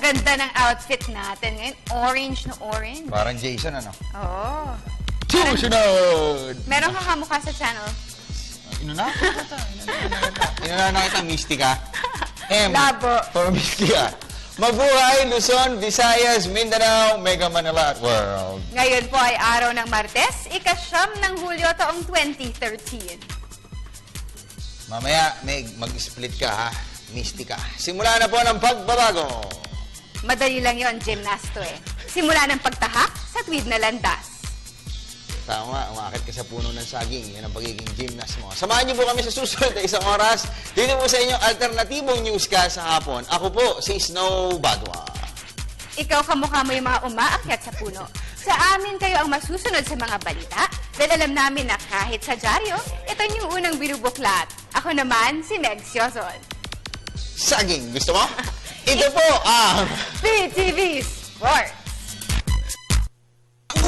ganda ng outfit natin ngayon. Orange na orange. Parang Jason, ano? Oo. Susunod! Meron kang kamukha sa channel. Inuna na kita, Mystica. Labo. For Mystica. Mabuhay, Luzon, Visayas, Mindanao, Mega Manila at World. Ngayon po ay araw ng Martes, ika-9 ng Hulyo taong 2013. Mamaya, mag-split ka, ha? Mystica. Simula na po ng pagbabago. Madali lang yon, gymnasto eh. Simula ng pagtahak sa tuwid na landas. Tama, umakit ka sa puno ng saging. Yan ang pagiging gymnast mo. Samahan niyo po kami sa susunod na isang oras. Dito po sa inyong alternatibong newscast sa hapon. Ako po, si Snow Badwa. Ikaw kamukha mo yung mga umaakyat sa puno. Sa amin kayo ang masusunod sa mga balita dahil alam namin na kahit sa dyaryo, ito yung unang binubuklat. Ako naman, si Meg Siozon. Saging, gusto mo? Ito po ang PTV Sports.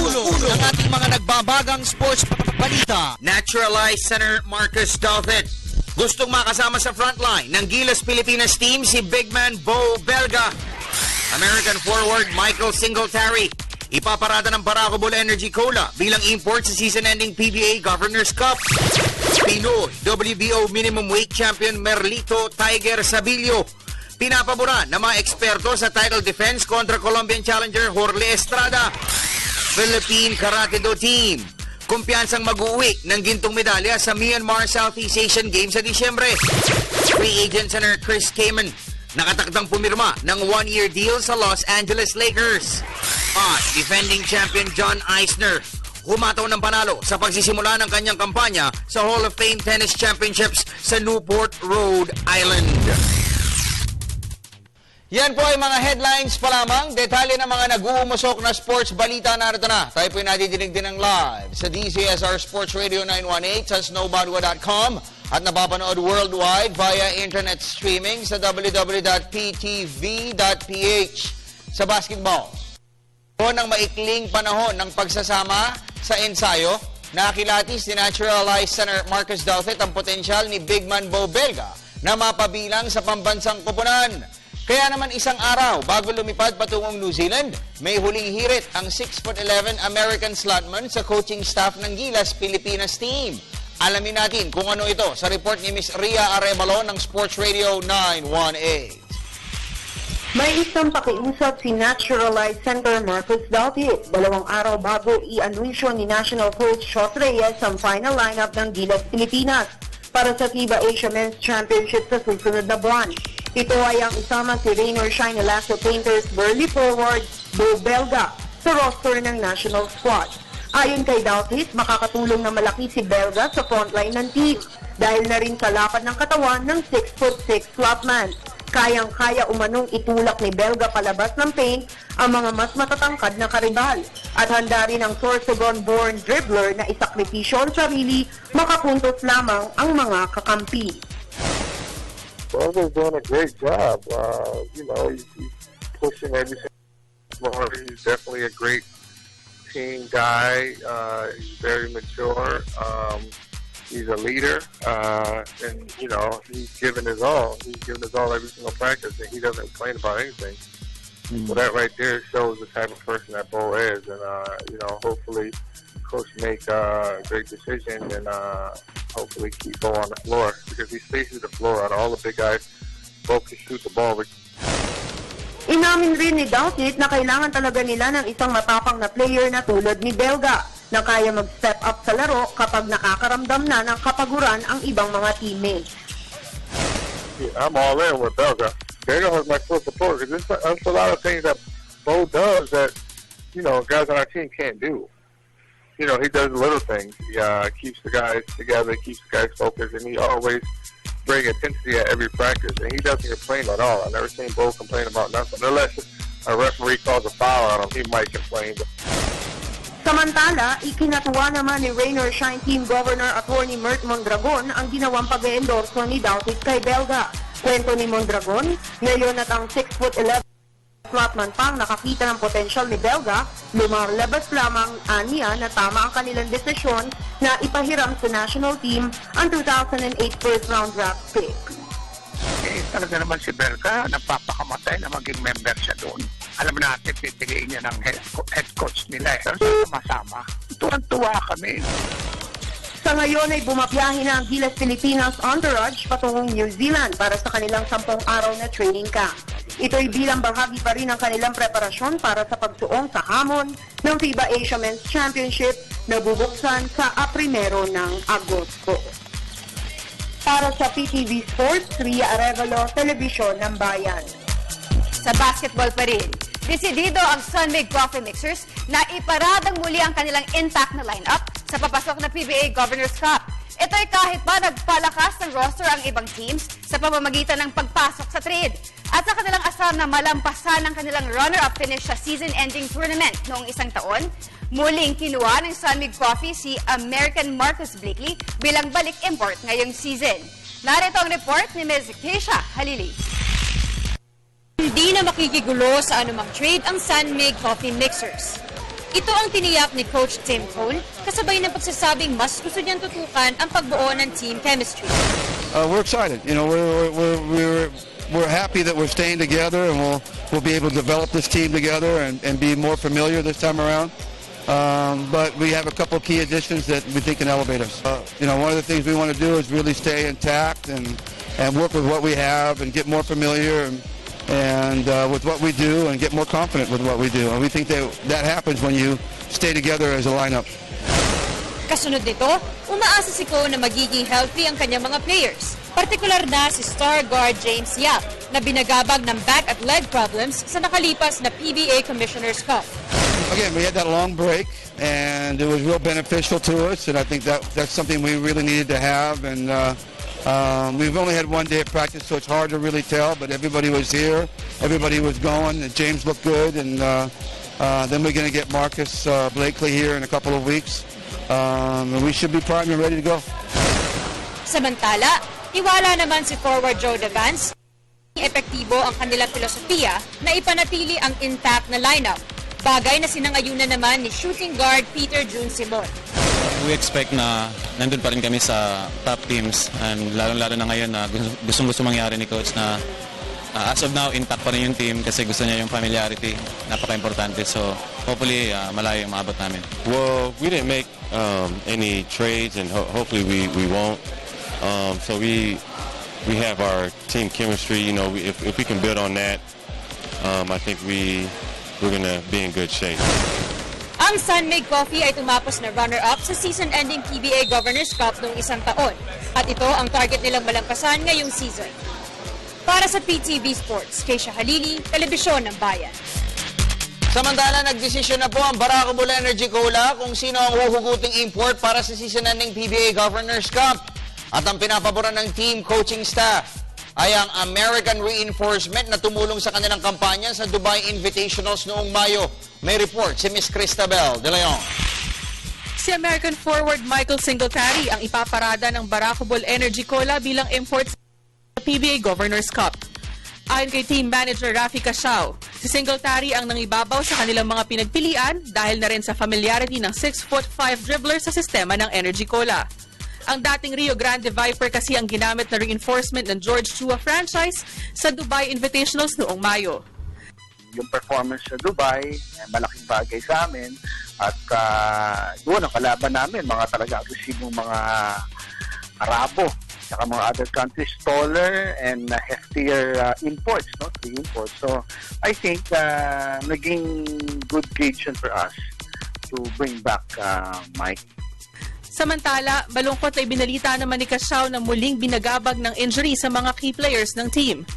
Ulo ng ating mga nagbabagang sports balita. Naturalized center Marcus Dalvet. Gustong makasama sa frontline ng Gilas Pilipinas team si big man Bo Belga. American forward Michael Singletary. Ipaparada ng Barako Bull Energy Cola bilang import sa season-ending PBA Governors Cup. Pinoy WBO minimum weight champion Merlito Tiger Sabilio. Pinapabura ng mga eksperto sa title defense kontra Colombian challenger Jorge Estrada. Philippine Karate Do Team. Kumpiyansang mag-uwi ng gintong medalya sa Myanmar Southeast Asian Games sa Disyembre. Free agent center Chris Kaman nakatakdang pumirma ng one-year deal sa Los Angeles Lakers. At defending champion John Eisner humataw ng panalo sa pagsisimula ng kanyang kampanya sa Hall of Fame Tennis Championships sa Newport, Rhode Island. Yan po ay mga headlines pa lamang. Detalye ng mga nag-uumusok na sports balita narito na. Tayo po ay nadidinig din ng live sa DCSR Sports Radio 918 sa snowbadwa.com at napapanood worldwide via internet streaming sa www.ptv.ph. Sa basketball, po ng maikling panahon ng pagsasama sa ensayo, nakilatis ni naturalized center Marcus Dalvet ang potensyal ni big man Bo Belga na mapabilang sa pambansang koponan. Kaya naman isang araw bago lumipad patungong New Zealand, may huling hirit ang 6'11" American slotman sa coaching staff ng Gilas Pilipinas team. Alamin natin kung ano ito sa report ni Ms. Ria Arevalo ng Sports Radio 918. May isang pakiusap si naturalized center Marcus Dalvet 2 araw bago i-anunsyo ni national coach Chot Reyes ang final lineup ng Gilas Pilipinas para sa FIBA Asia Men's Championship sa susunod na buwan. Ito ay ang isama si Rain or Shine Alaska Painters Burley forward Bo Belga sa roster ng national squad. Ayon kay Dalvet, makakatulong na malaki si Belga sa frontline ng team dahil na rin sa lapad ng katawan ng 6'6" slotman. Kayang-kaya umanong itulak ni Belga palabas ng paint ang mga mas matatangkad na karibal at handa rin ang Sorsogon-born dribbler na isakripisyo ang sarili, makapuntos lamang ang mga kakampi. Well, they're doing a great job. You know, he's pushing everything more. He's definitely a great team guy. He's very mature. He's a leader. And, you know, he's given his all. He's given his all every single practice, and he doesn't complain about anything. So that right there shows the type of person that Bo is. And, you know, hopefully Coach make a great decision and hopefully keep Bo on the floor because he spaces the floor out. All the big guys, Bo can shoot the ball. Inamin rin ni Dalvet na kailangan talaga nila ng isang matapang na player na tulad ni Belga na kaya mag-step up sa laro kapag nakakaramdam na ng kapaguran ang ibang mga teammates. Yeah, I'm all in with Belga. Belga has my full support because there's a lot of things that Bo does that, you know, guys on our team can't do. You know, he does little things. He keeps the guys together, keeps the guys focused, and he always brings intensity at every practice. And he doesn't complain at all. I've never seen Bo complain about nothing. Unless a referee calls a foul on him, he might complain. Samantala, ikinatuwa naman ni Rain or Shine Team Governor Attorney Mert Mondragon ang ginawang pag-endorso ni Dalvet kay Belga. Kwento ni Mondragon, ngayon at ang 6'11" slotman pang nakakita ng potensyal ni Belga, lumalabas lamang aniya na tama ang kanilang desisyon na ipahiram sa national team ang 2008 first round draft pick. talaga naman si Belga, napapakamatay na maging member siya doon. Alam natin, pipiliin niya ng head coach nila. Pero sama-sama. Tuwan-tuwa kami. Sa ngayon ay bumabiyahe na ang Gilas Pilipinas entourage patungong New Zealand para sa kanilang 10 araw na training camp. Ito'y bilang bahagi pa rin ng kanilang preparasyon para sa pagsuong sa hamon ng FIBA Asia Men's Championship na bubuksan sa 1 ng Agosto. Para sa PTV Sports, Ria Arevalo, Telebisyon ng Bayan. Sa basketball pa rin, desidido ang Sunmig Coffee Mixers na iparadang muli ang kanilang intact na lineup sa papasok na PBA Governors Cup. Ito ay kahit pa nagpalakas ng roster ang ibang teams sa pamamagitan ng pagpasok sa trade at sa kanilang asam na malampasan ang kanilang runner-up finish sa season-ending tournament noong isang taon, muling kinuha ng Sunmig Coffee si American Marcus Blakely bilang balik import ngayong season. Narito ang report ni Ms. Keisha Halili. Hindi na makikigulo sa anumang trade ang Sunmig Coffee Mixers. Ito ang tiniyak ni Coach Tim Cole kasabay ng pagsasabing mas gusto niyang tutukan ang pagbuo ng team chemistry. We're excited. You know, we're happy that we're staying together, and we'll be able to develop this team together and be more familiar this time around. But we have a couple of key additions that we think can elevate us. You know, one of the things we want to do is really stay intact and work with what we have and get more familiar and with what we do and get more confident with what we do. And we think that happens when you stay together as a lineup. Kasunod nito, umaasa si Cole na magiging healthy ang kanyang mga players. Partikular na si star guard James Yap na binagabag ng back at leg problems sa nakalipas na PBA Commissioner's Cup. Again, we had that long break, and it was real beneficial to us, and I think that's something we really needed to have. And we've only had one day of practice, so it's hard to really tell, but everybody was here, everybody was going, and James looked good, and then we're going to get Marcus Blakely here in a couple of weeks, and we should be primed and ready to go. Samantala, tiwala naman si forward Joe Devance, epektibo ang kanilang filosofiya na ipanatili ang intact na lineup. Bagay na sinangayunan naman ni shooting guard Peter June Simon. We expect na nandun pa rin kami sa top teams, and lalo-lalo na ngayon na gustong-gusto mangyari ni coach na as of now intact pa rin yung team kasi gusto niya yung familiarity, napaka-importante. So hopefully malayo yung maabot namin. Well, we didn't make any trades, and hopefully we won't. So we have our team chemistry. You know, if we can build on that, I think we're gonna be in good shape. Ang Sunmig Coffee ay tumapos na runner-up sa season-ending PBA Governors Cup noong isang taon. At ito ang target nilang malampasan ngayong season. Para sa PTV Sports, Keisha Halili, Telebisyon ng Bayan. Samantala, nagdesisyon na po ang Barako Bull Energy Cola kung sino ang huhuguting import para sa season-ending PBA Governors Cup. At ang pinapaboran ng team coaching staff ay ang American Reinforcement na tumulong sa kanilang kampanya sa Dubai Invitationals noong Mayo. May report si Miss Cristabel De Leon. Si American forward Michael Singletary ang ipaparada ng Barako Bull Energy Cola bilang import sa PBA Governors Cup. Ayon kay team manager Rafi Casiao, si Singletary ang nangibabaw sa kanilang mga pinagpilian dahil na rin sa familiarity ng 6'5" dribbler sa sistema ng Energy Cola. Ang dating Rio Grande Viper kasi ang ginamit na reinforcement ng George Chua franchise sa Dubai Invitationals noong Mayo. Yung performance sa Dubai, malaking bagay sa amin. At doon ang kalaban namin, mga talaga agresibong mga Arabo, saka mga other countries, taller and heftier imports, no? The imports. So I think naging good gauge for us to bring back Mike. Samantala, malungkot ay binalita naman ni Casiao na muling binagabag ng injury sa mga key players ng team.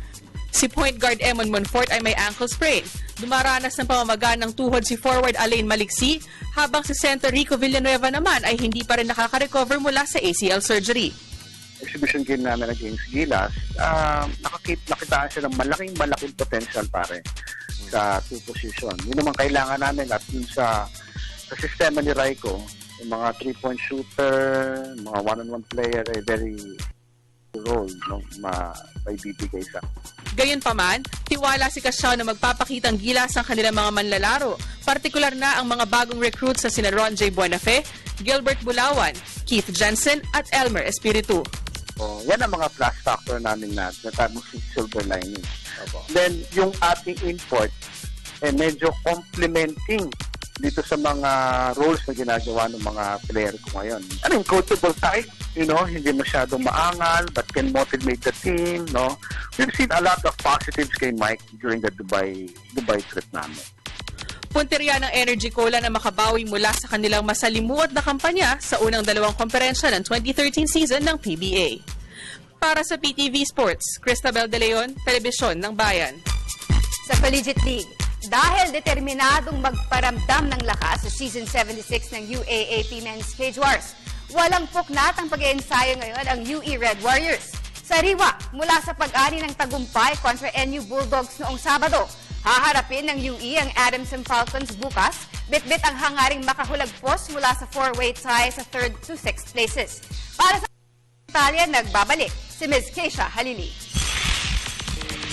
Si point guard Emon Monfort ay may ankle sprain. Dumaranas ng pamamaga ng tuhod si forward Alain Maliksi, habang si center Rico Villanueva naman ay hindi pa rin nakaka-recover mula sa ACL surgery. Exhibition game namin against Gilas, nakitaan siya ng malaking potential pare sa two position. Yun naman kailangan namin at yun sa sistema ni Raiko, yung mga 3-point shooter, mga one-on-one player ay very role no, maibibigay sa. Gayunpaman, tiwala si Casiao na magpapakitang gilas ang kanilang mga manlalaro, partikular na ang mga bagong recruits sa sina Ron J. Buenafe, Gilbert Bulawan, Keith Jensen at Elmer Espiritu. So, yan ang mga plus factor namin na natapos si silver lining. Then, yung ating import, medyo complementing dito sa mga roles na ginagawa ng mga player ko ngayon. Ano yung coachable type, hindi masyadong maangal, but can motivate the team, no? We've seen a lot of positives kay Mike during the Dubai trip namin. Punteriya ng Energy Cola na makabawi mula sa kanilang masalimuot na kampanya sa unang dalawang komperensya ng 2013 season ng PBA. Para sa PTV Sports, Cristabel De Leon, Telebisyon ng Bayan. Sa Collegiate League, dahil determinadong magparamdam ng lakas sa Season 76 ng UAAP Men's Cage Wars, walang puknat ang pag-iensayo ngayon ang UE Red Warriors. Sariwa mula sa pag-ani ng tagumpay kontra NU Bulldogs noong Sabado, haharapin ng UE ang Adamson Falcons bukas, bitbit ang hangaring makahulagpos mula sa four-way tie sa 3rd to 6th places. Para sa Italia, nagbabalik si Ms. Keisha Halili.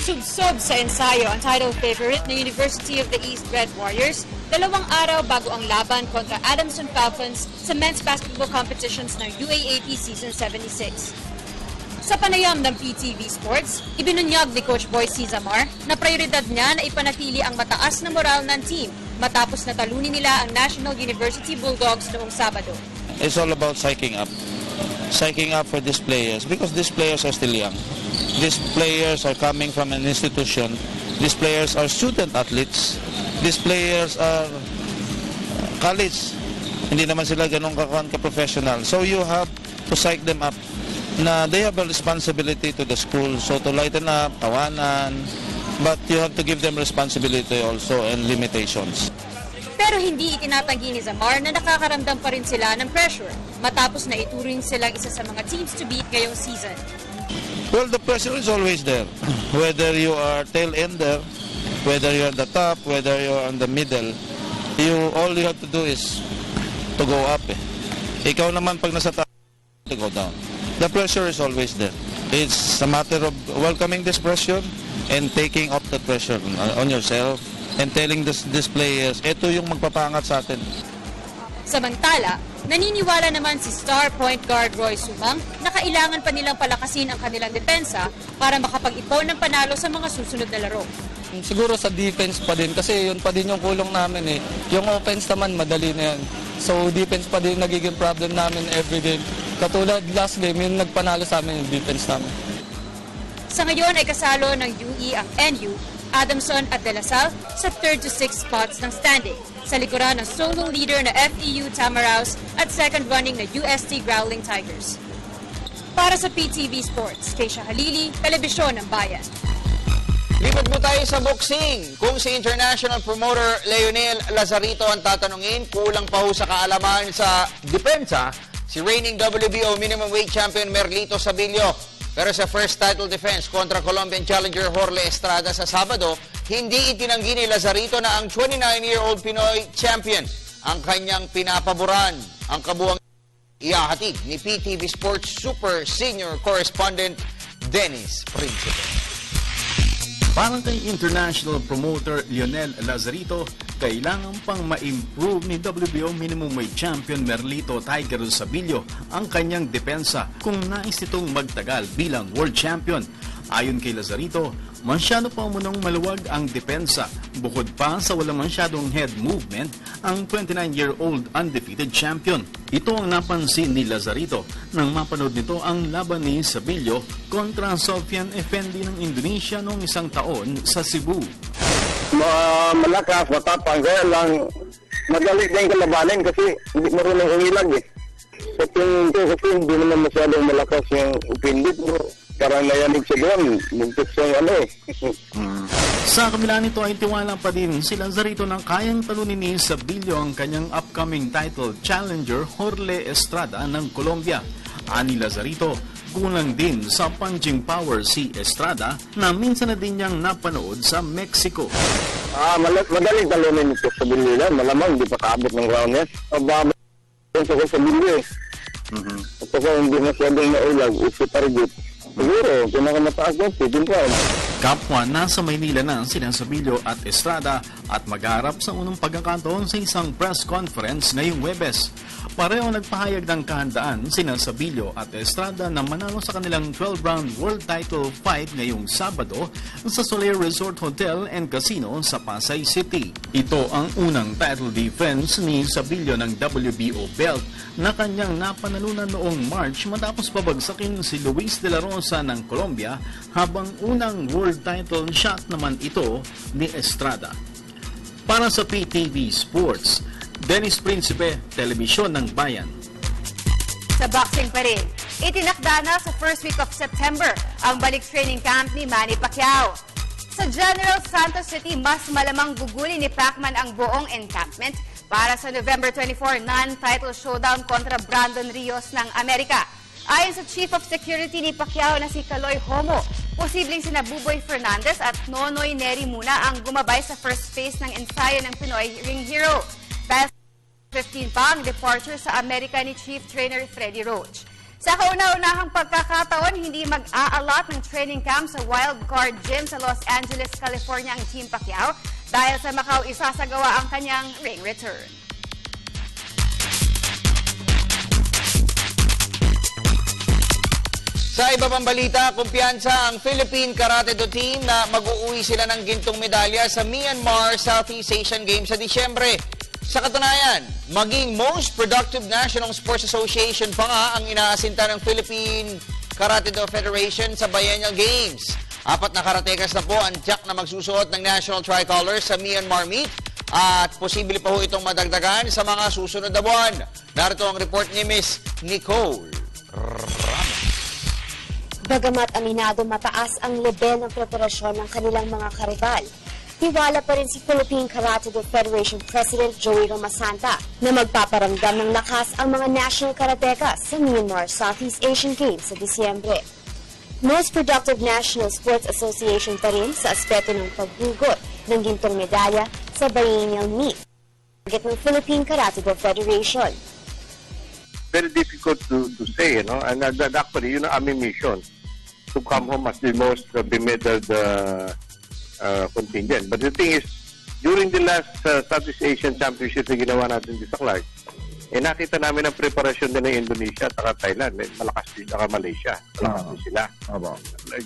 Subsob sa ensayo ang title favorite ng University of the East Red Warriors 2 araw bago ang laban kontra Adamson Falcons sa men's basketball competitions ng UAAP Season 76. Sa panayam ng PTV Sports, ibinunyag ni Coach Boy Cizamar na prioridad niya na ipanatili ang mataas na moral ng team matapos na talunin nila ang National University Bulldogs noong Sabado. It's all about psyching up. Psyching up for these players because these players are still young. These players are coming from an institution. These players are student athletes. These players are college. Hindi naman sila ganun ka-professional. So you have to psych them up na they have a responsibility to the school. So to lighten up, tawanan, but you have to give them responsibility also and limitations. Pero hindi itinatanggi ni Zamar na nakakaramdam pa rin sila ng pressure matapos na ituring silang isa sa mga teams to beat ngayong season. Well, the pressure is always there. Whether you are tail-ender, whether you're at the top, whether you're on the middle, all you have to do is to go up. Ikaw naman pag nasa top, to go down. The pressure is always there. It's a matter of welcoming this pressure and taking off the pressure on yourself and telling these players, ito yung magpapangat sa atin. Samantala, naniniwala naman si star point guard Roy Sumang na kailangan pa nilang palakasin ang kanilang depensa para makapag-ipon ng panalo sa mga susunod na laro. Siguro sa defense pa din kasi yun pa din yung kulong namin eh. Yung offense naman madali na yan. So defense pa din nagiging problem namin every game. Katulad last game, yung nagpanalo sa amin yung defense namin. Sa ngayon ay kasalo ng UE ang NU, Adamson at De La Salle sa 3rd to 6th spots ng standing, sa likuran ng solo leader na FEU Tamaraos at second running na UST Growling Tigers. Para sa PTV Sports, Keisha Halili, Telebisyon ng Bayan. Lipat po tayo sa boxing. Kung si international promoter Leonel Lazarito ang tatanungin, kulang pa ho sa kaalaman sa depensa si reigning WBO minimum weight champion Merlito Sabilio. Pero sa first title defense kontra Colombian challenger Jorle Estrada sa Sabado, hindi itinanggi ni Lazarito na ang 29-year-old Pinoy champion ang kanyang pinapaboran. Ang kabuang ihahatid ni PTV Sports Super Senior Correspondent Dennis Principe. Parang kay international promoter Leonel Lazarito, kailangan pang ma-improve ni WBO minimum weight champion Merlito Tiger Sabilio ang kanyang depensa kung nais nitong magtagal bilang world champion. Ayon kay Lazarito, masyado pa munang maluwag ang depensa. Bukod pa sa walang masyadong head movement, ang 29-year-old undefeated champion. Ito ang napansin ni Lazarito nang mapanood nito ang laban ni Sabilio kontra Sofian Effendi ng Indonesia noong isang taon sa Cebu. Malakas, matapang, kaya lang madali din kalabanin kasi hindi marunong umilag eh. Kasi hindi naman masyadong malakas yung upindit mo. Parang nayanig sa doon, muntik siyang Sa kabila nito ay tiwala pa din si Lazarito ng kayang talunin ni Sabilio ang kanyang upcoming title challenger Jorle Estrada ng Colombia. Ani Lazarito, kulang din sa punching power si Estrada na minsan na din niyang napanood sa Mexico. Madaling talunin ito sa Sabilio na, malamang hindi pa kaabot ng ground net. Ababa sa Sabilio eh. At kung hindi masyadong naulag, isi target. Siguro, pinakamataas doon, 15 rounds. Kapwa nasa Maynila na sina Sabilio at Estrada at magharap sa unang pagkakataon sa isang press conference ngayong Huwebes. Pareho nagpahayag ng kahandaan sina Sabilio at Estrada na manalo sa kanilang 12-round world title fight ngayong Sabado sa Soler Resort Hotel and Casino sa Pasay City. Ito ang unang title defense ni Sabilio ng WBO belt na kanyang napanalunan noong March matapos pabagsakin si Luis de la Rosa ng Colombia, habang unang world title shot naman ito ni Estrada. Para sa PTV Sports, Dennis Principe, Telebisyon ng Bayan. Sa boxing pa rin, itinakda na sa first week of September ang balik training camp ni Manny Pacquiao. Sa General Santos City, mas malamang gugulin ni Pacman ang buong encampment para sa November 24 non-title showdown kontra Brandon Rios ng Amerika. Ayon sa Chief of Security ni Pacquiao na si Caloy Homo, posibleng sina Buboy Fernandez at Nonoy Neri muna ang gumabay sa first phase ng ensayo ng Pinoy Ring Hero. Dahil 15 pa ang departure sa Amerika ni Chief Trainer Freddie Roach. Sa kauna-unahang pagkakataon, hindi mag-a-allot ng training camp sa Wild Card Gym sa Los Angeles, California ang Team Pacquiao dahil sa Macau isasagawa ang kanyang ring return. Sa iba pang balita, kumpiyansa ang Philippine Karate Do Team na mag-uuwi sila ng gintong medalya sa Myanmar Southeast Asian Games sa Disyembre. Sa katunayan, maging most productive National Sports Association pa nga ang inaasinta ng Philippine Karate Do Federation sa Biennial Games. 4 na karatekas na po ang tiyak na magsusuot ng National Tricolor sa Myanmar meet at posible pa ho itong madagdagan sa mga susunod na buwan. Narito ang report ni Miss Nicole Ramos. Bagamat aminado mataas ang level ng preparasyon ng kanilang mga karibal, tiwala pa rin si Philippine Karate Do Federation President Joey Romasanta na magpaparamdam ng lakas ang mga national karatekas sa Myanmar Southeast Asian Games sa Disyembre. Most Productive National Sports Association pa rin sa aspeto ng pagbugot ng gintong medalya sa biennial meet ng Philippine Karate Do Federation. Very difficult to say, and actually, yun ang aming mission, to come home as the most bemedaled contingent. But the thing is, during the last Southeast Asian Championship na ginawa natin sa Clark, nakita namin ang preparasyon din ng Indonesia at Thailand. Malakas din saka Malaysia. Malakas din sila.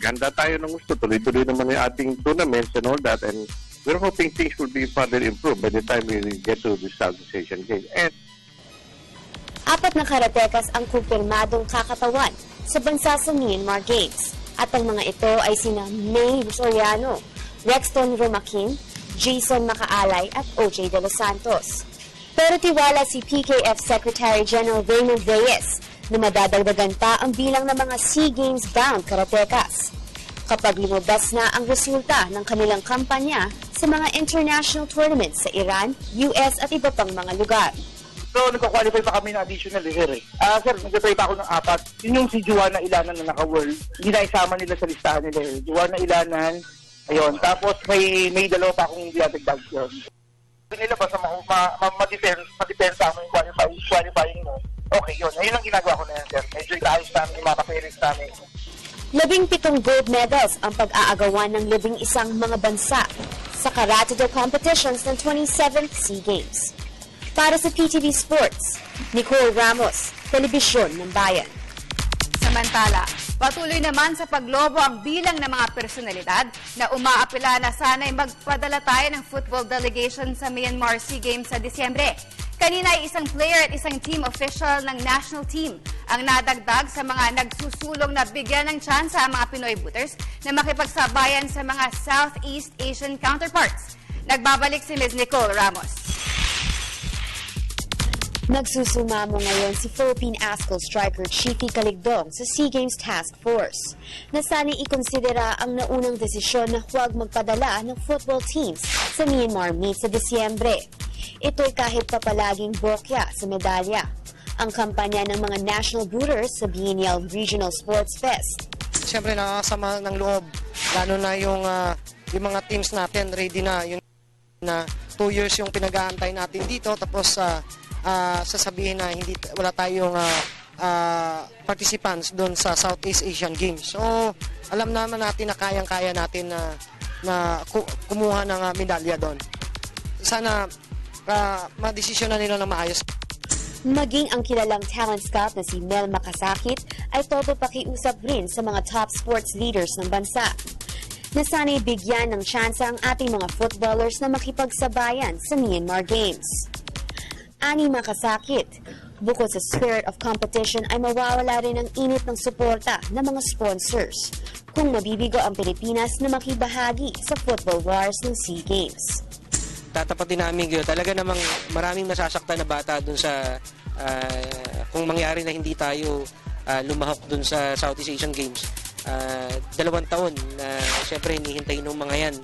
Ganda tayo ng gusto. Tuloy-tuloy naman yung ating tournaments and all that. And we're hoping things will be further improved by the time we get to the Southeast Asian Games. And 4 na karatekas ang kumpirmadong kakatawan sa bansa sa Myanmar Games. At ang mga ito ay sina May Soriano, Rexton Romakin, Jason Makaalay at OJ De Los Santos. Pero tiwala si PKF Secretary General Raymond Reyes na madadagdagan pa ang bilang ng mga SEA Games bound karatekas kapag lumabas na ang resulta ng kanilang kampanya sa mga international tournaments sa Iran, US at iba pang mga lugar. So, nagka-qualify pa kami na additional sir. Sir, nag-try pa ako ng 4. Yun yung si Juana Ilanan na naka-world. Hindi na isama nila sa listahan nila eh. Juana Ilanan, ayun. Tapos may dalawa pa akong dinadagdag yun. Nila basta ma-depensa mo yung qualifying mo. Okay yun. Ayun ang ginagawa ko na yan, sir. Medyo inaayos namin yung mga papeles namin. 17 gold medals ang pag-aagawan ng 11 mga bansa sa Karate Do competitions ng 27th SEA Games. Para sa PTV Sports, Nicole Ramos, Telebisyon ng Bayan. Samantala, patuloy naman sa paglobo ang bilang ng mga personalidad na umaapela na sana'y magpadala tayo ng football delegation sa Myanmar SEA Games sa Disyembre. Kanina ay isang player at isang team official ng national team ang nadagdag sa mga nagsusulong na bigyan ng tsansa ang mga Pinoy booters na makipagsabayan sa mga Southeast Asian counterparts. Nagbabalik si Ms. Nicole Ramos. Nagsusumamo ngayon si Philippine ASCO striker Chiefy Caligdong sa SEA Games Task Force na sana'y ikonsidera ang naunang desisyon na huwag magpadala ng football teams sa Myanmar meet sa Disyembre. Ito'y kahit papalaging bokya sa medalya. Ang kampanya ng mga national booters sa Biennial Regional Sports Fest. Siyempre nakakasama ng loob, lalo na yung mga teams natin ready na. Yun na 2 years yung pinag-aantay natin dito tapos sasabihin na wala tayong participants doon sa Southeast Asian Games. So, alam naman natin na kayang-kaya natin na kumuha ng medalya doon. Sana madesisyon na nila na maayos. Maging ang kilalang talent scout na si Mel Makasakit ay todo pakiusap rin sa mga top sports leaders ng bansa. Nasanay bigyan ng tsansa ang ating mga footballers na makipagsabayan sa Myanmar Games. Ani Makasakit, bukod sa spirit of competition ay mawawala rin ang init ng suporta ng mga sponsors kung mabibigo ang Pilipinas na makibahagi sa football wars ng SEA Games. Tatapatin namin yun. Talaga namang maraming masasaktan na bata dun sa kung mangyari na hindi tayo lumahok dun sa Southeast Asian Games. 2 taon na siyempre hinihintay ng mga yan.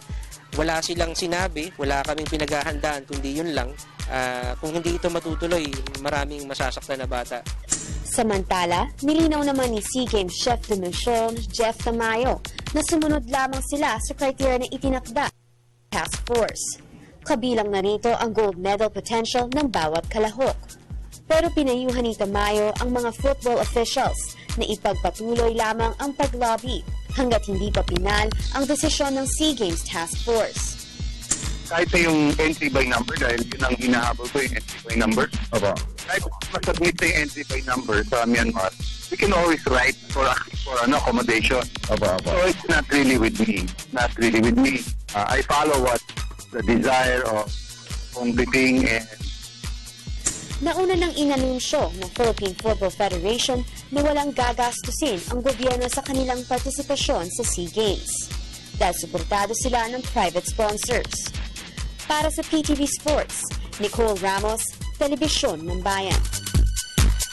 Wala silang sinabi, wala kaming pinaghahandaan, kundi yun lang. Kung hindi ito matutuloy, maraming masasaktan na bata. Samantala, nilinaw naman ni SEA Games Chef de Mission, Jeff Tamayo, na sumunod lamang sila sa criteria na itinakda ng task force. Kabilang na rito ang gold medal potential ng bawat kalahok. Pero pinayuhan ni Tamayo ang mga football officials na ipagpatuloy lamang ang paglobby hanggat hindi pa pinal ang desisyon ng SEA Games Task Force. Kahit yung entry by number, dahil yun ang hinahabol ko yung entry by number. Kahit masubmit na yung entry by number sa Myanmar, we can always write for accommodation. So it's not really with me. I follow what the desire of competing and Nauna nang inanunsyo ng Philippine Football Federation na walang gagastusin ang gobyerno sa kanilang partisipasyon sa SEA Games dahil suportado sila ng private sponsors. Para sa PTV Sports, Nicole Ramos, Telebisyon ng Bayan.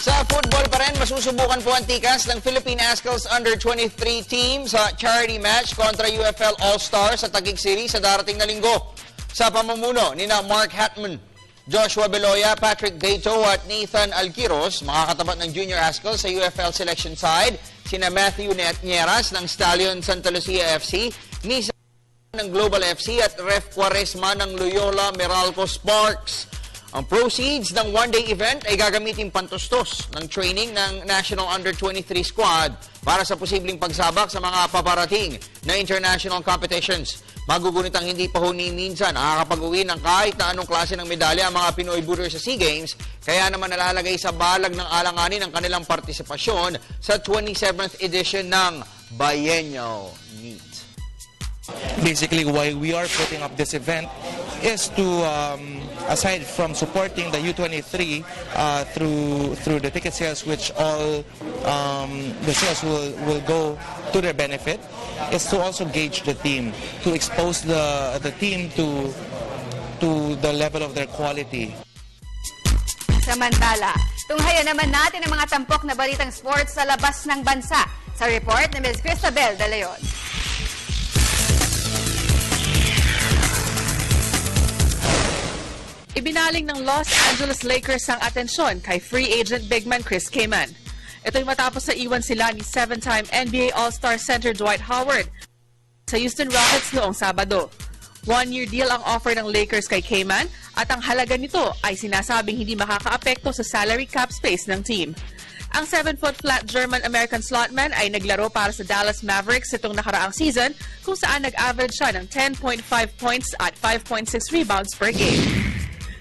Sa football pa rin, masusubukan po ang tikas ng Philippine Ascals Under-23 team sa charity match kontra UFL All-Stars sa Taguig City sa darating na linggo. Sa pamumuno ni Mark Hatman, Joshua Beloya, Patrick Dato at Nathan Alquiros, makakatapat ng Junior Ascals sa UFL selection side, sina Matthew Nieras ng Stallion Santa Lucia FC, Misa ng Global FC at Ref Quaresma ng Loyola Meralco Sparks. Ang proceeds ng one-day event ay gagamitin pantustos ng training ng National Under-23 squad para sa posibleng pagsabak sa mga paparating na international competitions. Magugunit ang hindi pa ni minsan nakakapag-uwi ng kahit na anong klase ng medalya ang mga Pinoy Booters sa SEA Games, kaya naman nalalagay sa balag ng alanganin ang kanilang partisipasyon sa 27th edition ng Biennial Meet. Basically, why we are putting up this event is to, aside from supporting the U23 through the ticket sales, which all the sales will go to their benefit, is to also gauge the team, to expose the team to the level of their quality. Samantala, tunghayan naman natin ang mga tampok na balitang sports sa labas ng bansa. Sa report ni Ms. Cristabel De Leon. Ibinaling ng Los Angeles Lakers ang atensyon kay free agent bigman Chris Kaman. Ito'y matapos na iwan sila ni 7-time NBA All-Star center Dwight Howard sa Houston Rockets noong Sabado. One-year deal ang offer ng Lakers kay Kaman at ang halaga nito ay sinasabing hindi makakaapekto sa salary cap space ng team. Ang 7-foot-flat German-American slotman ay naglaro para sa Dallas Mavericks itong nakaraang season kung saan nag-average siya ng 10.5 points at 5.6 rebounds per game.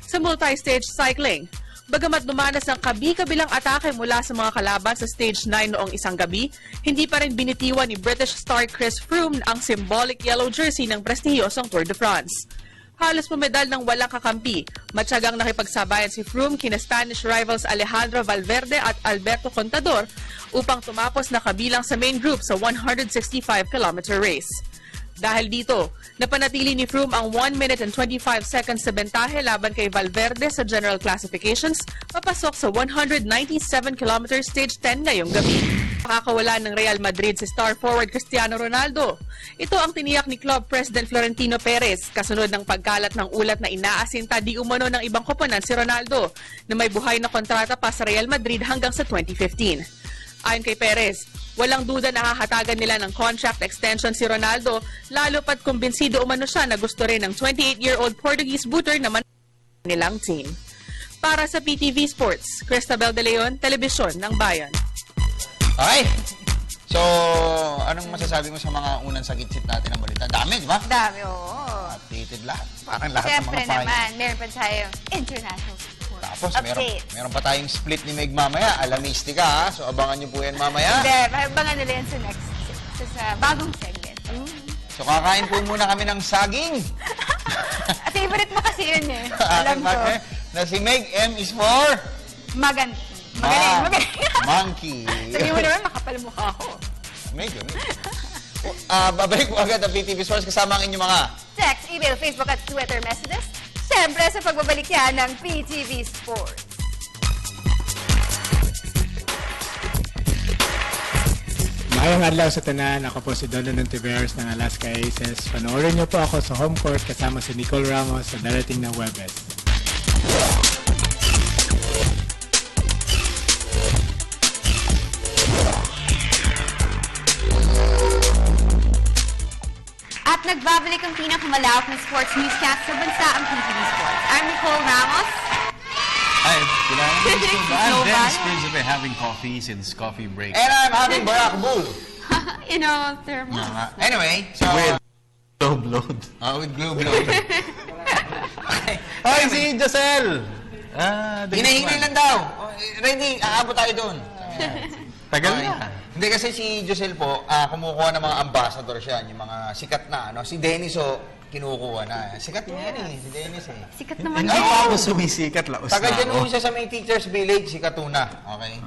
Sa multi-stage cycling, bagamat dumanas ng kabi-kabilang atake mula sa mga kalaban sa stage 9 noong isang gabi, hindi pa rin binitiwan ni British star Chris Froome ang symbolic yellow jersey ng prestihiyosong Tour de France. Halos pumedal ng walang kakampi, matyagang nakipagsabayan si Froome kina Spanish rivals Alejandro Valverde at Alberto Contador upang tumapos na kabilang sa main group sa 165-kilometer race. Dahil dito, napanatili ni Froome ang 1 minute and 25 seconds sa bentahe laban kay Valverde sa general classifications, papasok sa 197km stage 10 ngayong gabi. Makakawala ng Real Madrid si star forward Cristiano Ronaldo. Ito ang tiniyak ni club president Florentino Perez kasunod ng pagkalat ng ulat na inaasinta di umano ng ibang koponan si Ronaldo na may buhay na kontrata pa sa Real Madrid hanggang sa 2015. Ayon kay Perez, walang duda na hahatagan nila ng contract extension si Ronaldo, lalo pat kumbinsido umano siya na gusto rin ng 28-year-old Portuguese booter naman nilang team. Para sa PTV Sports, Cristabel De Leon, Telebisyon ng Bayan. Okay. So, anong masasabi mo sa mga unang sagitsit natin ng balita? Dami, di ba? Dami, oo. Updated lahat. Parang lahat Siyempre ng mga naman, meron pa tayong international sports. Tapos Update. meron pa tayong split ni Meg mamaya. Alamistika, ha? So, abangan nyo po yan mamaya. Hindi, abangan nila yan sa next, sa bagong segment. So, kakain po muna kami ng saging. Favorite mo kasi yun eh. Alam ko. Na si Meg, M is for? Magaling. Monkey. Sabi mo naman, makapal mukha ko. Medyo. Babalik po agad ang PTV Sports kasama ang inyong mga Text, email, Facebook at Twitter messages. Siyempre sa pagbabalik yan ng PTV Sports. Mayong adlaw sa tanan, ako po si Donovan Tiveros ng Alaska Aces. Panoorin niyo po ako sa home court kasama si Nicole Ramos sa darating na Webes. At nagbabalik ang pinakamalawak na sports newscast sa bansa, ang PTV Sports. I'm Nicole Ramos. Hi, good afternoon. I'm Global. Dennis Cruz. I've been having coffee since coffee break. And I'm having Barack Bull. You know, thermos. Anyway, so... With globe load. With globe load. Hi, si Giselle! Hinahinay lang daw. Ready, aabot tayo doon. Tagal na. Hindi kasi si Giselle po, kumukuha ng mga ambassador siya, yung mga sikat na, ano. Si Dennis, kinukuha na. Sikat yan eh, si Dennis eh. Sikat naman Ay, yun. tapos sumisikat, laos Tagal na dyan ako. nung siya sa may Teacher's Village, si Katuna. Okay?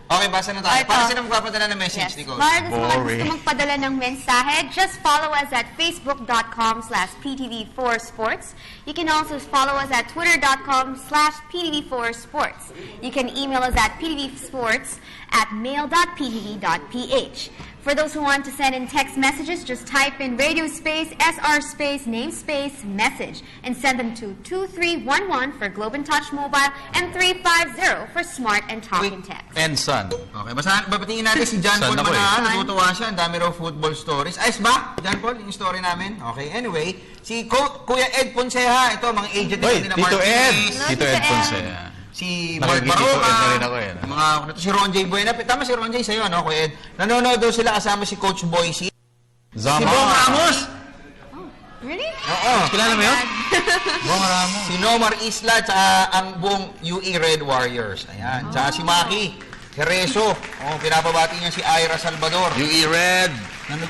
Okay, basa na tayo. Para sino magpapadala ng message, Nicole? Para sa mga gusto magpadala ng mensahe, just follow us at facebook.com/PTV4Sports. You can also follow us at twitter.com/PTV4Sports. You can email us at ptvsports@mail.ptv.ph. For those who want to send in text messages, just type in radio space, SR space, name space, message, and send them to 2311 for Globe and Touch Mobile and 350 for Smart and Talking Text. And Sun. Okay, babatingin natin si John Son Paul ako naman eh. natutuwa siya. Ang dami raw football stories. Ayos ba, John Paul, yung story namin? Okay, anyway, si Kuya Ed Ponceja, ito, mga agent nila Tito Ed! Martinez. Tito Ed Ponceja. Si Mark Nakikita ko Baroka, na rin ako eh. mga, si Ron J. Buena. Tama si Ron J. sa'yo, ano, Kuya Ed? Nanonood daw sila kasama si Coach Boise. Zama. Si Bong Ramos. Really? Oo. Kilala mo yun? Bong Ramos. Si Nomar Isla, tsaka ang buong UE Red Warriors. Ayan. Tsaka si Maki Hereso. Pinapabati niya si Ira Salvador. UE Red.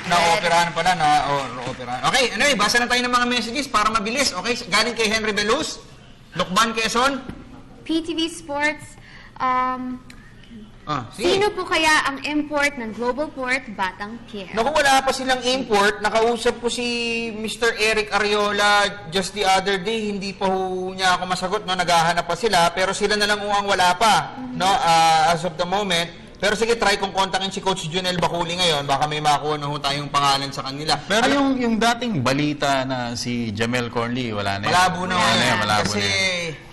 Na-operahan pala, na-operahan. Okay, anyway, basa na tayo ng mga messages para mabilis. Okay, galing kay Henry Belus, Lukban Quezon. PTV Sports, Sige. sino po kaya ang import ng Global Port Batang Pier? Naku, wala pa silang import. Nakausap ko si Mr. Eric Ariola just the other day. Hindi pa niya ako masagot. No? Naghahanap pa sila. Pero sila na lang ang wala pa. No? As of the moment. Pero sige, try kong kontakin si Coach Junel Baculi ngayon. Baka may makuha na tayong pangalan sa kanila. Pero yung dating balita na si Jamel Cornely, wala na yan. Malabo na yan. Malabo Kasi na yan.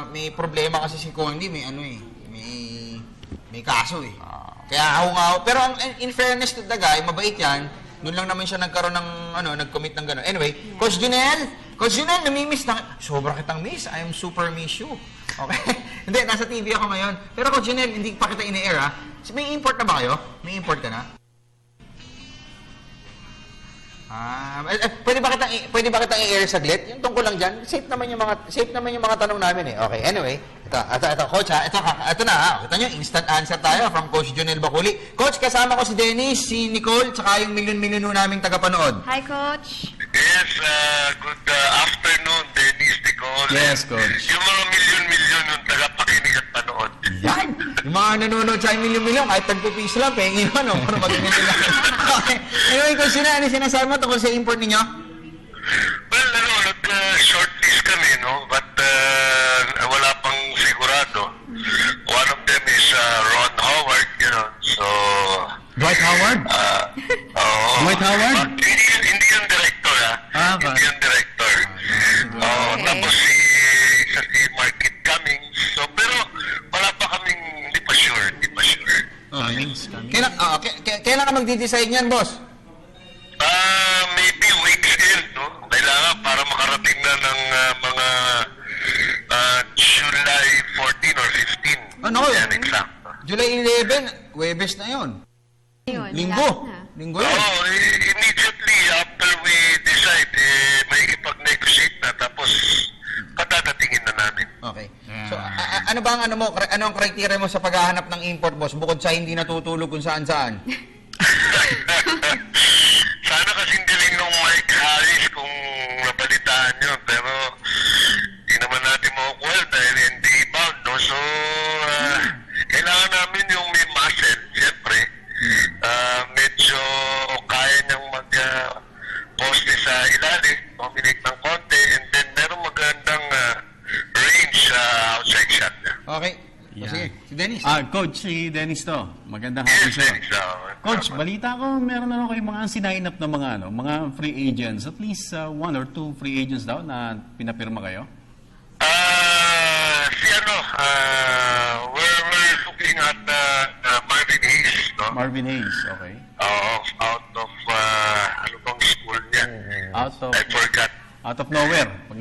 may problema kasi si Cornely. May may kaso eh. Kaya ako. Pero in fairness to the guy, mabait yan. Doon lang naman siya nagkaroon ng, nag-commit ng gano'n. Anyway, Coach Junel, namimiss na. Sobra kitang miss. I am super miss you. Okay? Hindi, nasa TV ako ngayon. Pero Coach Junel, hindi pa kita in-air ha. May import na ba kayo? May import ka na? Pwede ba kitang i-air saglit? Yung tungkol lang dyan, safe naman yung mga tanong namin eh. Okay, anyway. Ito, Coach ha. Ito na ha. Kita nyo, instant answer tayo from Coach Junel Baculi. Coach, kasama ko si Dennis, si Nicole, tsaka yung milyon-milyon naming tagapanood. Hi, Coach. Yes, good afternoon, Dennis, Nicole. Yes, Coach. Yung mga milyon-milyon yung tagapakinig at panood. Yan! Yung mga nanonood sa milyon-milyon, kahit tagpo-piso lang, pengin mo, no? Para magiging sila. Okay. Anyway, Coach, ano sinasabi mo tungkol sa import ninyo? Well, nag-shortlist kami, no? But wala pang sigurado. One of them is Ron Howard, so... Dwight Howard? Dwight Howard? Hindi yung director, ha? Hindi yung director. Tapos si Market Cummings. So, pero wala pa kaming, hindi pa sure. Kailan ka magdi-decide niyan, boss? Maybe weekend, no? Kailangan para makarating na ng mga July 14 or 15. Ano? Yan, exacto. July 11, Webes na yun. Linggo yan. Immediately after we decide, may ipag-negotiate na, tapos patatatingin na namin. Okay. Okay. So, ano ba ang ano ang criteria mo sa paghahanap ng import, boss? Bukod sa hindi natutulog kung saan-saan. Sana kasing galing nung Mike Harris kung nabalitaan yun. Pero, di naman natin makukuha dahil hindi bound, no? So, kailangan namin yung may muscle, siyempre. Medyo kaya niyang mag-poste sa ilalim, dominate ng konti, and then meron magandang range sa outside shot niya. Okay. Sige, si Dennis. Coach, si Dennis to. Magandang hapon sa'yo. Coach, balita ko, meron na kayong mga sinign up na mga free agents. At least 1 or 2 free agents daw na pinapirma kayo? We're looking at Marvin Hayes, no? Marvin Hayes, okay. Out of, ano bang school niya? I forgot. Out of nowhere. Pag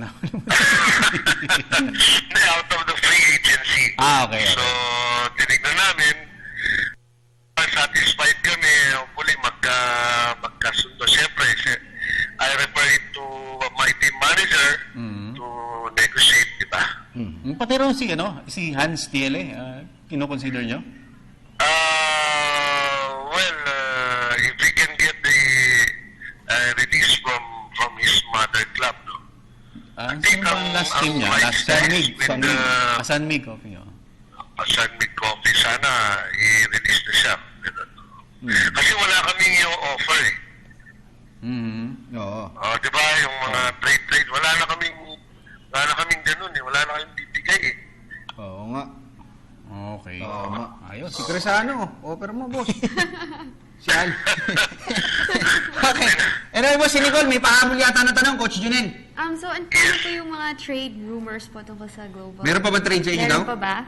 out of the free agency. Okay. So, tinignan namin. Satisfied kami. Hopefully, magkasundo. Siyempre, I refer it to my team manager to negotiate, di ba? Pati rin si Hans Thiele, kino-consider nyo? If we can get the release from his mother club, no? Sino ba ang last team niya? San Mig Coffee. San Mig Coffee, sana i-release na siya. Kasi wala kaming yung offer eh. Oo. Di ba, yung mga trade, wala na kaming ganun eh. Wala na kaming bibigay eh. Oo nga. Okay. Ayos. Si Cresano, offer mo, boss. Si Al. Okay. Anyway, boss, si Nicole, may pahabol yata na tanong, Coach Junel. So, ano po yung mga trade rumors po tungkol sa Global? Meron pa ba trade sa inyo daw? Meron pa ba?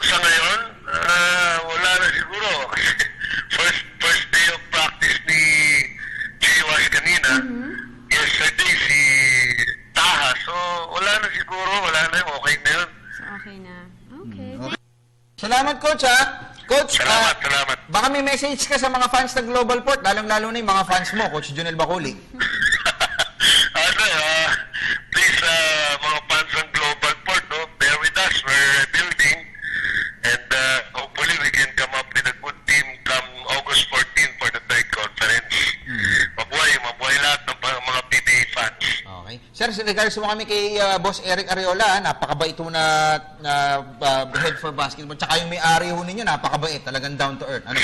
Sa ngayon, wala na siguro. First day of practice ni Chiwas kanina. Yesterday si Taha. So, wala na siguro. Wala na. Okay na yun. So, okay na. Okay. Salamat, Coach, ha? Coach, salamat. Baka may message ka sa mga fans ng Global Port, lalong-lalo na yung mga fans mo, Coach Junel Baculi. Please, mga fans ng Global Port, no, bear with us. We're building, and hopefully we can come up with a good team come August 14 for the third conference. Mabuhay lahat ng mga PBA fans. Okay. Sir, regards mo kami kay Boss Eric Arreola, napakabait mo na head for basketball. Tsaka yung may-ari ho ninyo, napakabait. Talagang down to earth. Ano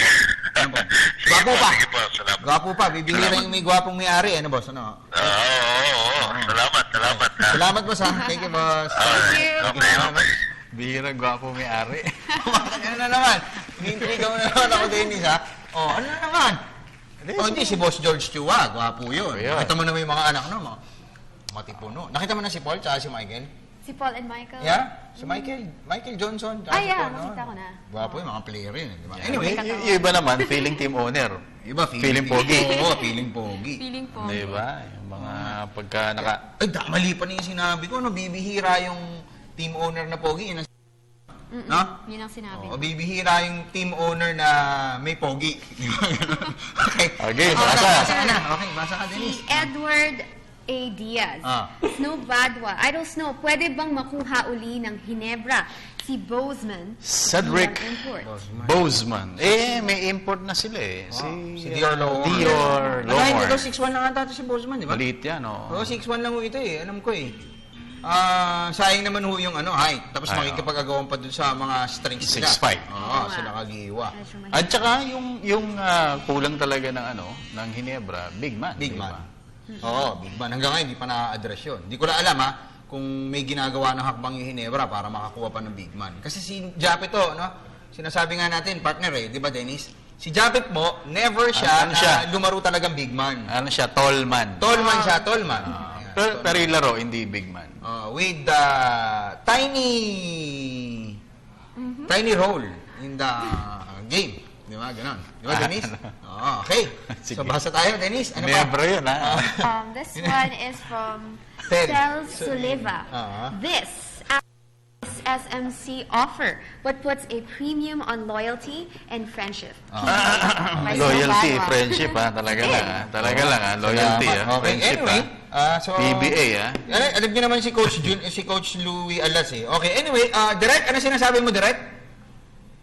po? Gwapo pa. Gwapo pa. Bibihira yung may gwapong may-ari. Ano, boss? Ano? Salamat. Salamat, boss, ha? Thank you, boss. Okay. Bihira, gwapo may-ari. Ano na naman? Hiniintrigaw na naman ako, Dennis, ha? Ano na naman? Hindi, si Boss George Chua. Gwapo yun. Nakita mo naman yung mga anak, no? Matipuno. Nakita mo na si Paul tsaka si Michael? Si Paul and Michael? Yeah. Si Michael Johnson. Yeah, nakita ko na. Gwapo yung mga player yun. Diba? Anyway, yung iba naman, feeling team owner. Iba, feeling pogi. Oo, feeling pogi. Feeling pogi. Diba? Yung mga pagka Ay, mali pa na yung sinabi ko. No? Bibihira yung team owner na pogi. Yun ang no? Yun ang sinabi. Bibihira yung team owner na may pogi. Okay. Okay, basa. Okay, basa ka, Dennis. Si Edward A. Diaz. Snow Badwa. Idol Snow, pwede bang makuha uli ng Hinebra si Bozeman? Cedric Bozeman. May import na sila eh. Si Dior Lomar. Hindi ko 6'1 lang ata si Bozeman, di ba? Maliit yan, Oo, 6'1 lang ho ito eh. Alam ko eh. Sayang naman ho yung height. Tapos makikipag-agawan pa dun sa mga strings nila. 6'5". Oo, sila kagiwa. At saka yung kulang talaga ng Hinebra, big man. Big man. Oo, big man. Hanggang ngayon, hindi pa na-address yun. Hindi ko na alam, kung may ginagawa ng hakbang yung Hinebra para makakuha pa ng big man. Kasi si Japet sinasabi nga natin, partner di ba, Dennis? Si Japet mo, never siya lumaro talagang big man. Ano siya? Tall man. Tall man siya, tall man. Pero yung laro, hindi big man. With tiny role in the game. Di ba? Ganon. Di ba, Dennis? Okay. So, basa tayo, Dennis. Ano ba? Nebra yun, This one is from Stel Soliva. This SMC offer what puts a premium on loyalty and friendship. Loyalty, friendship, talaga lang. Talaga lang, loyalty, Okay, friendship. anyway, PBA, Alam niyo naman si Coach Louie Alas eh. Okay, anyway, Direk, ano sinasabi mo, Direk?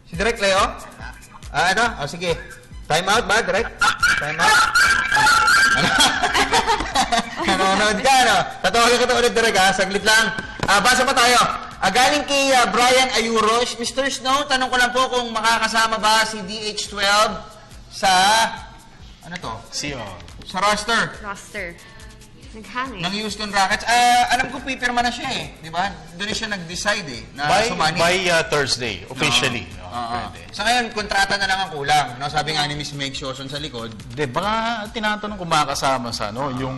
Si Direk Leo? Ito? Sige. Time out ba, Direk? Time out? Nanonood ka, no? Tatawagan ka to ulit, Direk, ha? Saglit lang. Basa pa tayo. Galing kay Brian Ayuros. Mr. Snow, tanong ko lang po kung makakasama ba si DH12 sa, ano to? Sa roster. Naghang Ng Houston Rockets. Alam ko pipirma na siya eh. Di ba? Doon siya nag-decide eh. Na sumani. By Thursday, officially. Sa ngayon, kontrata na lang ang kulang. No? Sabi nga ni Miss Meg Sioson sa likod. Baka tinatanong kung makakasama sa yung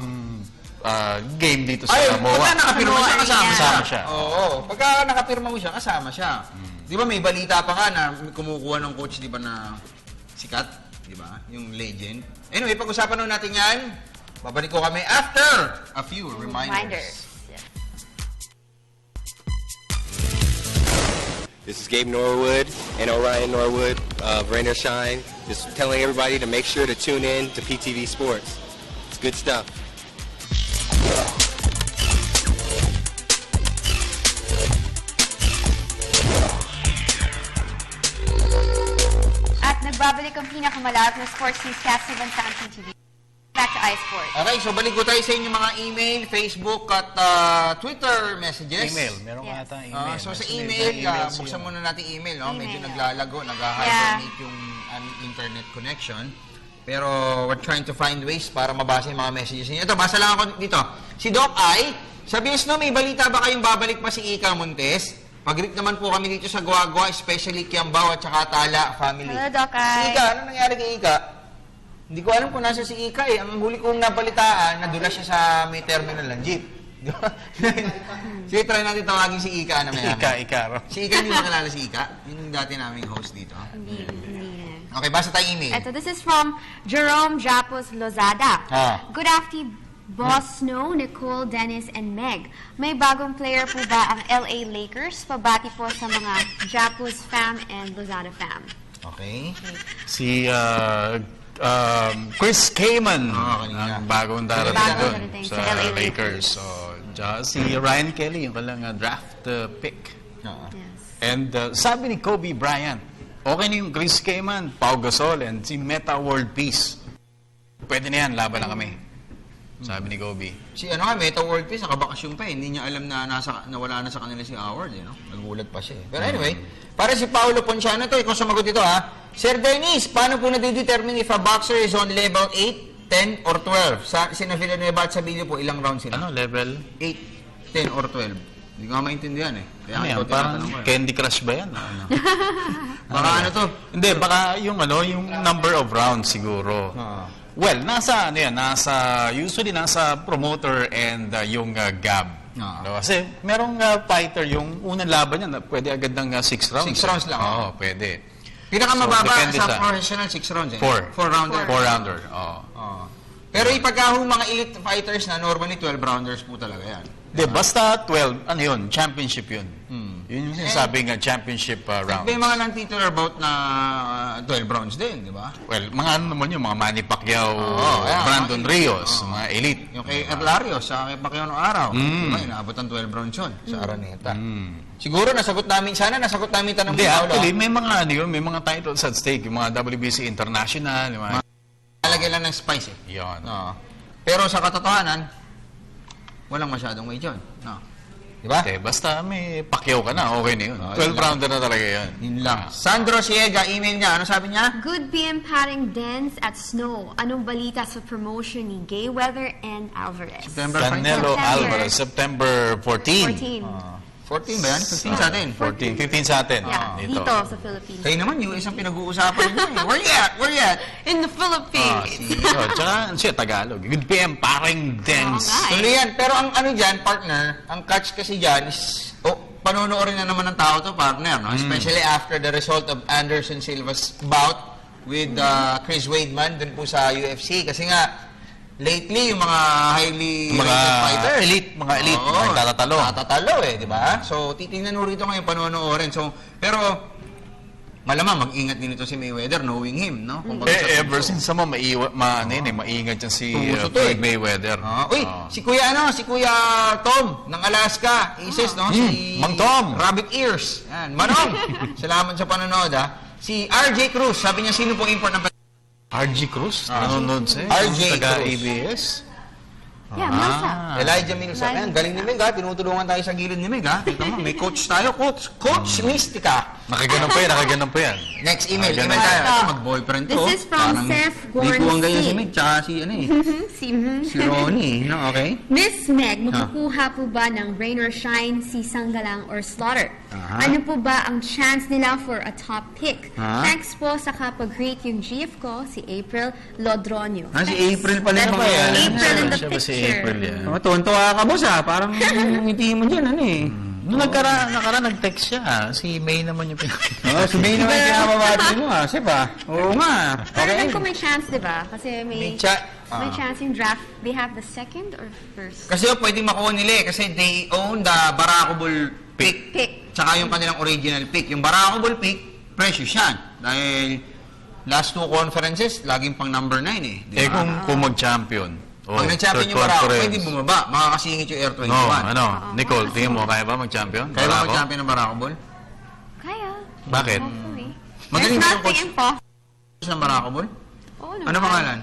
game dito sa Samoa. Pagka nakapirma siya, kasama siya. Oo. Pagka nakapirma mo siya, kasama siya. Di ba may balita pa nga na kumukuha ng coach, di ba, na sikat? Di ba? Yung legend. Anyway, pag-usapan natin yan. Babalik ko kami after a few reminders. This is Gabe Norwood and Orion Norwood of Rain or Shine. Just telling everybody to make sure to tune in to PTV Sports. It's good stuff. At nagbabalik ang pinakamalawak na sports newscast sa bansang PTV. Back to iSports. Okay, so balik ko tayo sa inyong mga email, Facebook at Twitter messages. Email, meron ka ata email. So sa email, buksan muna natin email, no? Medyo naglalago, nag-hibernate yung internet connection. Pero we're trying to find ways para mabasa yung mga messages niyo. Ito, basa lang ako dito. Si Doc I, sabi niya, may balita ba kayong babalik pa si Ika Montes? Pag-greet naman po kami dito sa Guagua, especially Kiambao at saka Tala family. Hello, Doc I. Si Ika, ano nangyari kay Ika? Hindi ko alam kung nasa si Ika eh. Ang huli kong nabalitaan, nadula siya sa may terminal ng jeep. Di ba? Sige, try natin tawagin si Ika na may Ika. Si Ika, hindi makilala si Ika? Yung dati naming host dito. Okay, basa tayo email. Ito, this is from Jerome Japos Lozada. Good afternoon, Boss Snow, Nicole, Dennis, and Meg. May bagong player po ba ang LA Lakers? Pabati po sa mga Japos fam and Lozada fam. Okay. Si Chris Kaman, ang bagong darating doon sa Lakers. So, si Ryan Kelly, yung kalang draft pick. And sabi ni Kobe Bryant, okay na yung Chris Kaman, Pau Gasol, and si Meta World Peace. Pwede na yan, laban na kami. Sabi ni Kobe. Si Meta World Peace, nakabakasyon pa eh. Hindi niya alam na nawala na sa kanila si Howard. Nagulat pa siya eh. Pero anyway, para si Paolo Ponciano to, ikaw sumagot ito ha. Sir Dennis, paano po na-determine if a boxer is on level 8, 10, or 12? Sa Villanueva at sa video po, ilang rounds sila? Level? 8, 10, or 12. Hindi ko nga maintindihan eh. Kaya parang Candy Crush ba yan? Baka ano to? Hindi, baka yung number of rounds siguro. Well, nasa usually nasa promoter and yung GAB. Kasi merong fighter, yung unang laban niya, pwede agad ng 6 rounds. 6 rounds lang? Oo, pwede. Pinakamababa sa professional 6 rounds eh? 4-rounder. 4-rounder, Pero ipagka mga elite fighters na normally 12 rounders po talaga yan. Hindi, basta 12, championship yun. Yun yung sinasabing championship round. May mga nang-titular bout na 12 rounds din, di ba? Well, mga naman yun, mga Manny Pacquiao, Brandon Rios, mga elite. Yung kay Erlarios, sa kay Pacquiao noong araw. Diba, inaabot ang 12 rounds yun sa Araneta. Siguro, nasagot namin tanong Hindi, actually, may mga titles at stake, yung mga WBC International, yung mga... Nalagyan lang ng spice eh. Yun. Pero sa katotohanan, walang masyadong weight yun. Diba? Basta may Pacquiao ka na, okay na yun. 12-rounder na talaga yan. Yun lang. Sandro Siega, email niya. Ano sabi niya? Good PM padding dance at Snow. Anong balita sa promotion ni Mayweather and Alvarez? Canelo Alvarez, September 14. 14 ba yan? 15 sa atin? 15 sa atin. Yeah, dito sa Philippines. Kayo naman, US ang pinag-uusapan niyo eh. Where you at? In the Philippines. Tsaka siya Tagalog. Good PM, paring dance. Tuloy yan. Pero ang dyan, partner, ang catch kasi dyan is, panonoorin na naman ng tao to, partner. No? Especially after the result of Anderson Silva's bout with Chris Weidman dun po sa UFC. Kasi nga, lately, yung mga highly rated fighters. Mga elite, nagtatatalo. Nagtatatalo eh, di ba? So, titingnan mo rito ngayon, panonoorin. So, pero, malamang mag-ingat din ito si Mayweather, knowing him, no? Ever since naman, maingat yan si Floyd Mayweather. Si Kuya Tom ng Alaska, Isis, no? Si Mang Tom. Rabbit Ears. Yan. Manong, salamat sa panonood, ha? Si RJ Cruz, sabi niya, sino pong import ng RJ Cruz? Nanonood siya. RJ Taga Cruz. ABS. Yeah, Milsa. Elijah Milsa. Ayan, galing ni Meg, ha? Tinutulungan tayo sa gilid ni Meg, ha? Kita mo, may coach tayo. Coach Mystica. Nakaganon pa yan. Next email tayo. Ito, mag-boyfriend to. This is from Seth Di po ang ganyan si Gornstein. Meg, tsaka si, si Ronnie, no? Okay? Miss Meg, makukuha po ba ng rain or shine si Sanggalang or Slaughter? Ano po ba ang chance nila for a top pick? Thanks po sa kapag-greet yung GF ko, si April Lodronio. Si April pala na ba yan? April in the Siya ba si picture. April yan? Tuwan-tuwa ka, boss, ha? Parang ngiti mo dyan, Nung nakaraan nag-text siya, si May naman yung si May naman yung pinababati mo, ha? Siya Oo nga. Pero alam ko may chance, di ba? Kasi may chance yung draft. They have the second or first? Kasi pwedeng makuha nila kasi they own the Baracobol pick. Tsaka yung kanilang original pick. Yung Baracobol pick, precious yan. Dahil last 2 conferences, laging pang number 9 eh. Diba? Kung mag-champion. Pag nag-champion yung Baracobol, pwede bumaba. Makakasingit yung Air 21. Nicole, tingin mo, kaya ba mag-champion? Kaya ba mag-champion ng Baracobol? Kaya. Bakit? Magaling There's ba yung coach nothing impossible. ng Baracobol? Oo naman. Ano pangalan?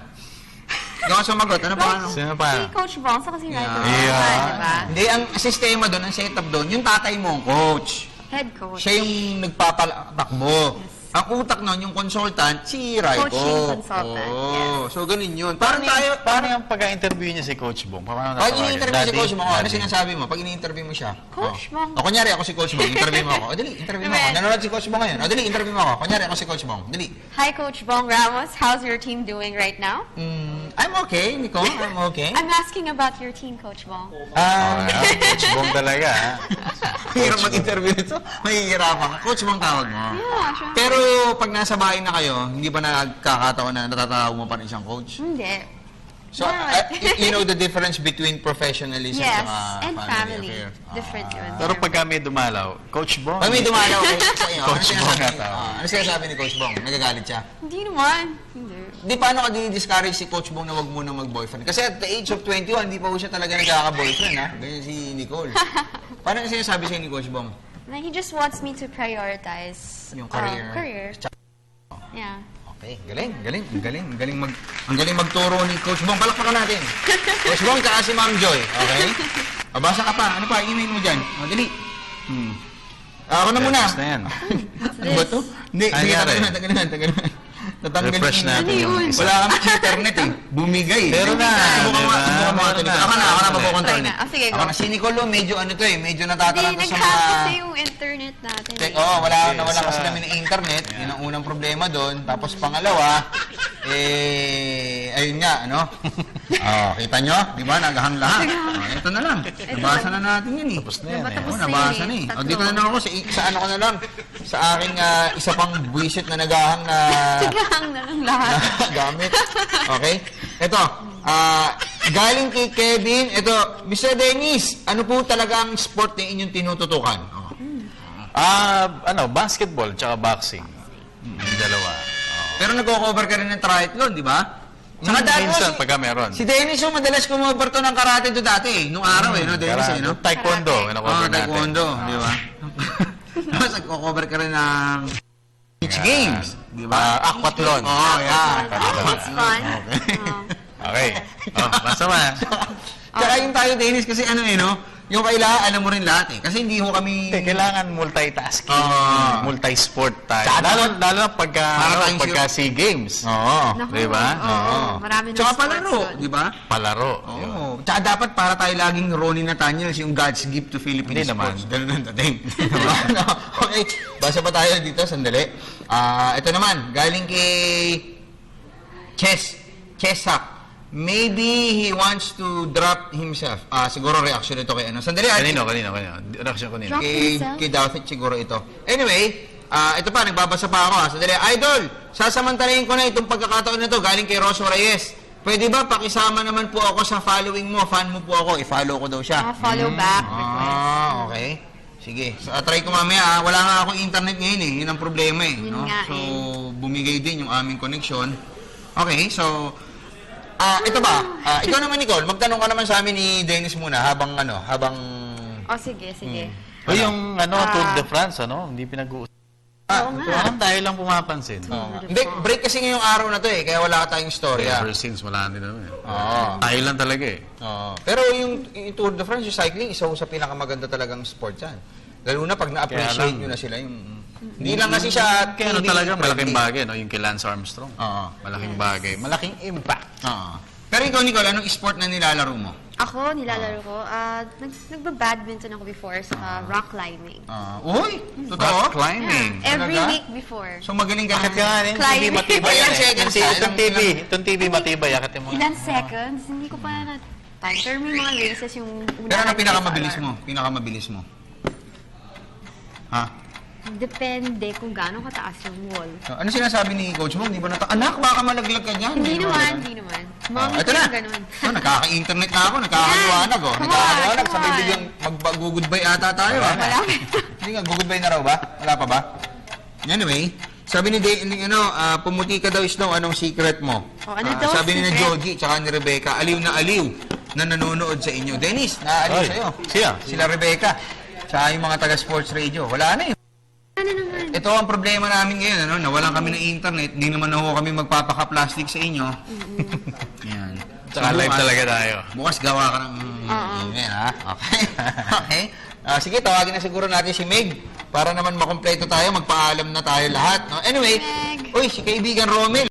Hindi ako sumagot. Ano pangalan? Sino Si pa? Coach Bong, saka si Ryder. Diba? Hindi, ang sistema doon, ang setup doon, yung tatay mo, coach. Head coach. Siya yung nagpapatakbo. Ang utak nun, yung consultant, si Raiko. Coaching consultant, So, ganun yun. Parang tayo... Paano yung pagka-interview niya si Coach Bong? Paano Pag ini-interview si Coach Bong, ano sinasabi mo? Pag ini-interview mo siya? Coach Bong. Kunyari ako si Coach Bong, interview mo ako. Dali, interview mo ako. Nanonood si Coach Bong ngayon. Dali, interview mo ako. Kunyari ako si Coach Bong. Dali. Hi, Coach Bong Ramos. How's your team doing right now? I'm okay, Nicole. I'm okay. I'm asking about your team, Coach Bong. Coach Bong talaga, ha? Hirap mag-interview nito. Mahihirapan ka. Coach Bong tawag mo. Yeah, sure. Pero pag nasa bahay na kayo, hindi ba nagkakataon na natatawag mo pa rin siyang coach? Hindi. So, you know the difference between professionalism Yes, and and family. affair. Different yun. Pero pagka may dumalaw, Coach Bong. Pag may dumalaw sa iyo, Coach Bong ata. ano sinasabi ni Coach Bong? Nagagalit siya? Hindi naman. Hindi. Di paano ka di-discourage si Coach Bong na wag muna mag-boyfriend? Kasi at the age of 21, hindi pa po siya talaga nagkaka-boyfriend, ha? Ganyan si Nicole. Paano yung sinasabi sa'yo ni Coach Bong? He just wants me to prioritize Yung career. career. Yeah. Okay, ang galing magturo ni Coach Bong. Palakpakan natin. Coach Bong, tsaka si Ma'am Joy. Okay? Mabasa ka pa. Ano pa? Email mo dyan. O, dali. Ako na muna. Tapos na yan. Ano ba ito? Hindi, sige, tagal na. Refresh natin yung isa. Wala kami internet eh. Bumigay. Pero na, Ako na, mapukontrol Try ni. na. Sige, go. Ako na, si Nicole, medyo ano to eh, medyo natataranta Hindi, sa nag-hack mga... kasi yung internet natin. Nawala kasi namin ng internet. Yun ang unang problema doon. Tapos pangalawa, ayun nga, ano? Kita nyo? Di ba? Naghahang lahat. Ito na lang. Nabasa na natin yun eh. Tapos na yan eh. Nabasa na eh. Dito na lang ako, sa ano ko na lang. Sa aking isa pang buwisit na naghahang na... Naghahang na lang lahat. gamit. Okay? Ito, galing kay Kevin, ito, Mr. Dennis, ano po talaga ang sport na inyong tinututukan? Basketball tsaka boxing. Yung dalawa. Pero nag-cover ka rin ng triathlon, di ba? Saka dati minsan, pagka meron. Si Dennis yung madalas kumover to ng karate to dati eh. Nung araw eh, no? Dennis eh, no? Taekwondo. Taekwondo, di ba? Tapos nag-cover ka rin ng beach games, di ba? Aquathlon. Yeah. It's fun. Okay. Basta ba? Tsaka yung tayo, Dennis, kasi ano eh, no? Yung kailangan, alam mo rin lahat eh. Kasi hindi ho kami... Kailangan multitasking. Multi-sport tayo. Lalo na pagka SEA Games. Di ba? Marami na Tsaka sports palaro, doon. di ba? Palaro. Tsaka dapat para tayo laging Ronnie Nathaniels, yung God's gift to Philippine sports. Ganun ang dating. Okay, basa pa tayo dito, sandali. Ito naman, galing kay Chesak. Maybe he wants to drop himself. Siguro reaction ito kay ano. Sandali. Kanino? Reaction kanino? Kay Daphne siguro ito. Anyway, ito pa, nagbabasa pa ako. Sandali. Idol, sasamantalayin ko na itong pagkakataon na ito galing kay Rosso Reyes. Pwede ba pakisama naman po ako sa following mo? Fan mo po ako. I-follow ko daw siya. Follow back. Okay. Sige. So, try ko mamaya. Wala nga akong internet ngayon eh. Yun ang problema eh. Yun No? nga So, bumigay din yung aming connection. Okay, so... ito ba? Ikaw naman, Nicole. Magtanong ka naman sa amin ni Dennis muna habang O, sige. O yung Tour de France, hindi pinag-uusap. Parang tayo lang pumapansin. Break kasi ngayong araw na to eh, kaya wala tayong storya. Ever since, wala din naman. Oo. Tayo lang talaga eh. Pero yung Tour de France, yung cycling, isa sa pinakamaganda talagang sport yan. Lalo na pag na-appreciate nyo na sila yung... Hindi lang kasi siya... Kaya talaga malaking bagay, yung kay Lance Armstrong. Malaking bagay. Malaking impact. Pero ikaw, Nicole, anong sport na nilalaro mo? Ako, nilalaro ko, nagba-badminton ako before sa rock climbing. Uy! Totoo? Rock climbing. Every Talaga? week before. So magaling ka Akit ka nga rin, TV matibay yan eh. Itong TV matibay, akit yung mga... Ilan seconds? Hindi ko pa na time. Pero may mga races yung una. Pero ano pinakamabilis mo? Ha? Depende kung gaano kataas yung wall. Ano sinasabi ni Coach mo? Hindi ba anak, baka malaglag ka dyan. Hindi naman. Mommy ito na. Nakaka-internet na ako, nakakaliwanag oh. Nakakaliwanag, sabay bigyang mag-goodbye ata tayo ah. Hindi nga, goodbye na raw ba? Wala pa ba? Anyway, sabi ni pumuti ka daw Snow, anong secret mo? Ano daw sabi ni Joji, tsaka ni Rebecca, aliw na nanonood sa inyo. Dennis, naaliw sa'yo. Sila Rebecca. Tsaka yung mga taga-sports radio. Wala na eh. Ito ang problema namin ngayon, nawalan kami ng internet, hindi naman ako kami magpapaka-plastic sa inyo. Yan. Tsaka live talaga tayo. Bukas gawa ka ng email, ha? Okay. Sige, tawagin na siguro natin si Meg para naman makompleto tayo, magpaalam na tayo lahat. No? Anyway, si kaibigan Romel.